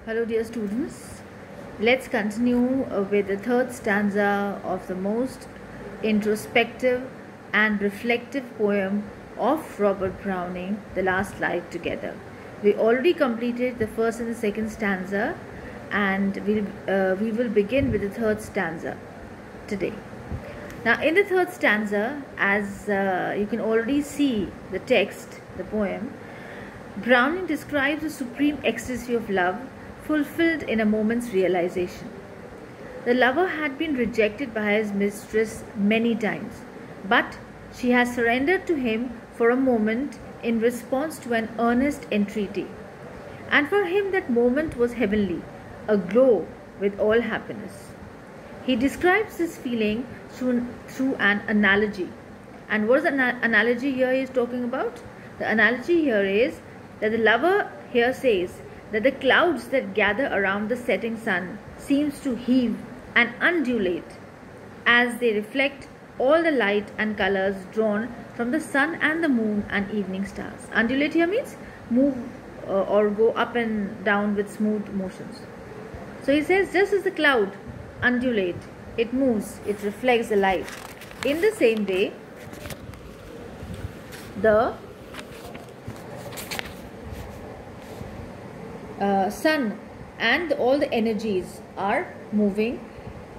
Hello dear students, let's continue with the third stanza of the most introspective and reflective poem of Robert Browning, The Last Life Together. We already completed the first and the second stanza, and we will begin with the third stanza today. Now in the third stanza, as you can already see the text, the poem, Browning describes the supreme ecstasy of love fulfilled in a moment's realization. The lover had been rejected by his mistress many times, but she has surrendered to him for a moment in response to an earnest entreaty. And for him that moment was heavenly, aglow with all happiness. He describes this feeling through an analogy. And what is the analogy here he is talking about? The analogy here is that the lover here says that the clouds that gather around the setting sun seems to heave and undulate as they reflect all the light and colors drawn from the sun and the moon and evening stars. Undulate here means move or go up and down with smooth motions. So he says, just as the cloud undulate, it moves, it reflects the light. In the same way, the sun and all the energies are moving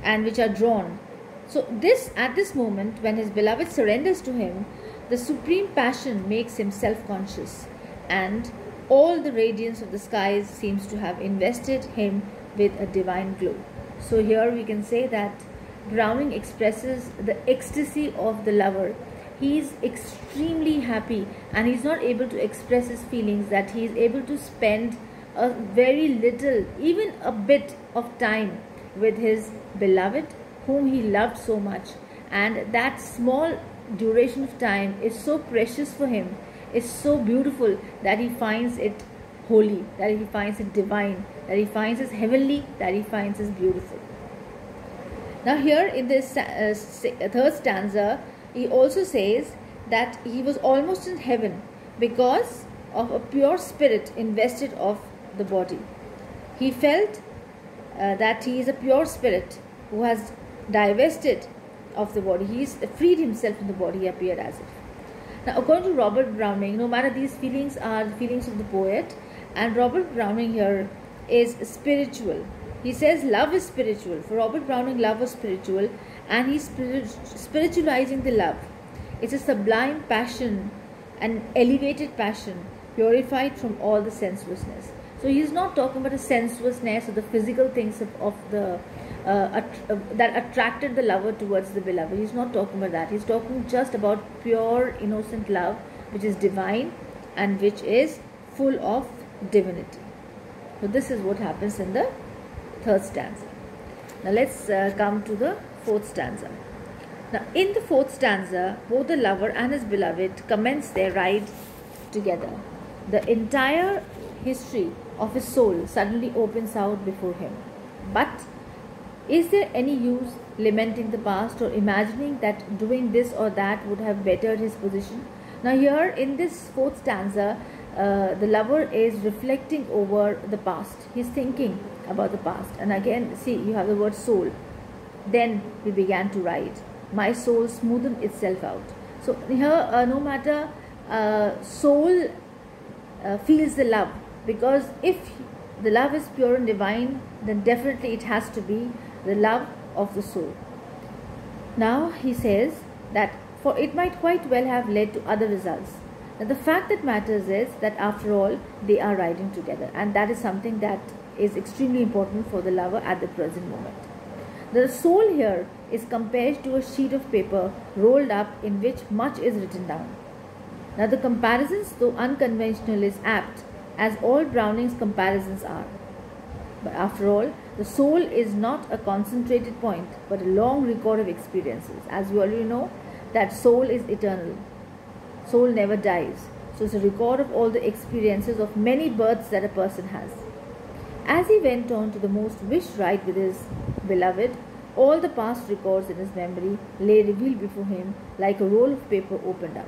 and which are drawn. So at this moment, when his beloved surrenders to him, the supreme passion makes him self-conscious, and all the radiance of the skies seems to have invested him with a divine glow. So here we can say that Browning expresses the ecstasy of the lover. He is extremely happy and he is not able to express his feelings, that he is able to spend a very little, even a bit of time with his beloved whom he loved so much, and that small duration of time is so precious for him, is so beautiful, that he finds it holy, that he finds it divine, that he finds it heavenly, that he finds it beautiful. Now here in this third stanza, he also says that he was almost in heaven because of a pure spirit invested of the body. He felt that he is a pure spirit who has divested of the body. He has freed himself from the body, he appeared as if. Now according to Robert Browning, no matter these feelings are the feelings of the poet, and Robert Browning here is spiritual. He says love is spiritual. For Robert Browning, love was spiritual, and he's spiritualizing the love. It's a sublime passion, an elevated passion, purified from all the sensuousness. So he is not talking about the sensuousness or the physical things of the that attracted the lover towards the beloved. He's not talking about that. He's talking just about pure, innocent love, which is divine and which is full of divinity. So this is what happens in the third stanza. Now let's come to the fourth stanza. Now in the fourth stanza, both the lover and his beloved commence their ride together. The entire history of his soul suddenly opens out before him. But is there any use lamenting the past or imagining that doing this or that would have bettered his position? Now here in this fourth stanza, the lover is reflecting over the past. He's thinking about the past. And again, see, you have the word soul. Then we began to write, my soul smoothened itself out. So here, no matter soul feels the love, because if the love is pure and divine, then definitely it has to be the love of the soul. Now he says that for it might quite well have led to other results. Now the fact that matters is that after all they are riding together, and that is something that is extremely important for the lover at the present moment. The soul here is compared to a sheet of paper rolled up in which much is written down. Now the comparisons, though unconventional, is apt, as all Browning's comparisons are. But after all, the soul is not a concentrated point, but a long record of experiences. As we already know, that soul is eternal. Soul never dies. So it's a record of all the experiences of many births that a person has. As he went on to the most wished ride with his beloved, all the past records in his memory lay revealed before him like a roll of paper opened out.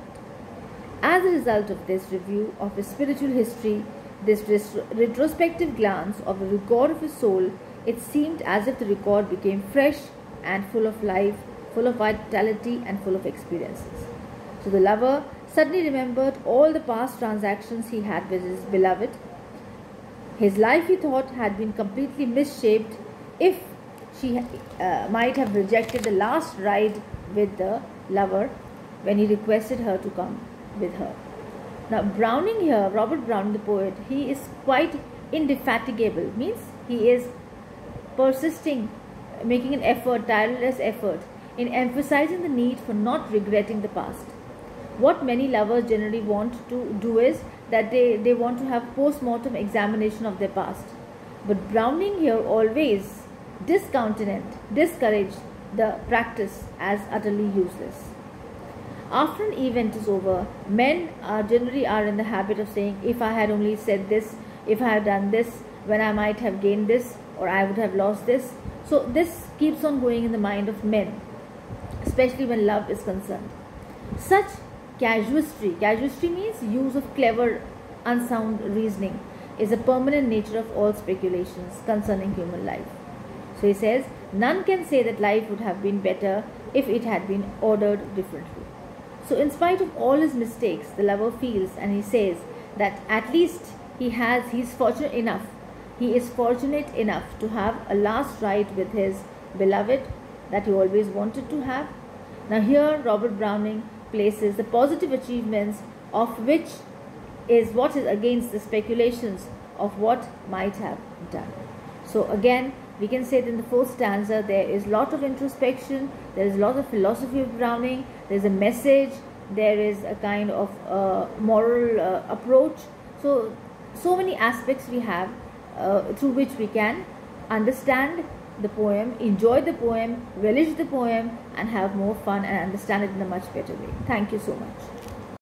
As a result of this review of his spiritual history, This retrospective glance of the record of his soul, it seemed as if the record became fresh and full of life, full of vitality and full of experiences. So the lover suddenly remembered all the past transactions he had with his beloved. His life, he thought, had been completely misshaped if she might have rejected the last ride with the lover when he requested her to come with her. Now, Browning here, Robert Browning, the poet, he is quite indefatigable, means he is persisting, making an effort, tireless effort, in emphasizing the need for not regretting the past. What many lovers generally want to do is that they want to have post-mortem examination of their past. But Browning here always discouraged the practice as utterly useless. After an event is over, men generally are in the habit of saying, if I had only said this, if I had done this, when I might have gained this, or I would have lost this. So this keeps on going in the mind of men, especially when love is concerned. Such casuistry means use of clever, unsound reasoning, is a permanent nature of all speculations concerning human life. So he says, none can say that life would have been better if it had been ordered differently. So in spite of all his mistakes, the lover feels, and he says that at least he is fortunate enough to have a last ride with his beloved that he always wanted to have. Now here Robert Browning places the positive achievements of which is what is against the speculations of what might have done. So again, we can say that in the fourth stanza there is a lot of introspection, there is a lot of philosophy of Browning, there is a message, there is a kind of moral approach. So many aspects we have through which we can understand the poem, enjoy the poem, relish the poem, and have more fun and understand it in a much better way. Thank you so much.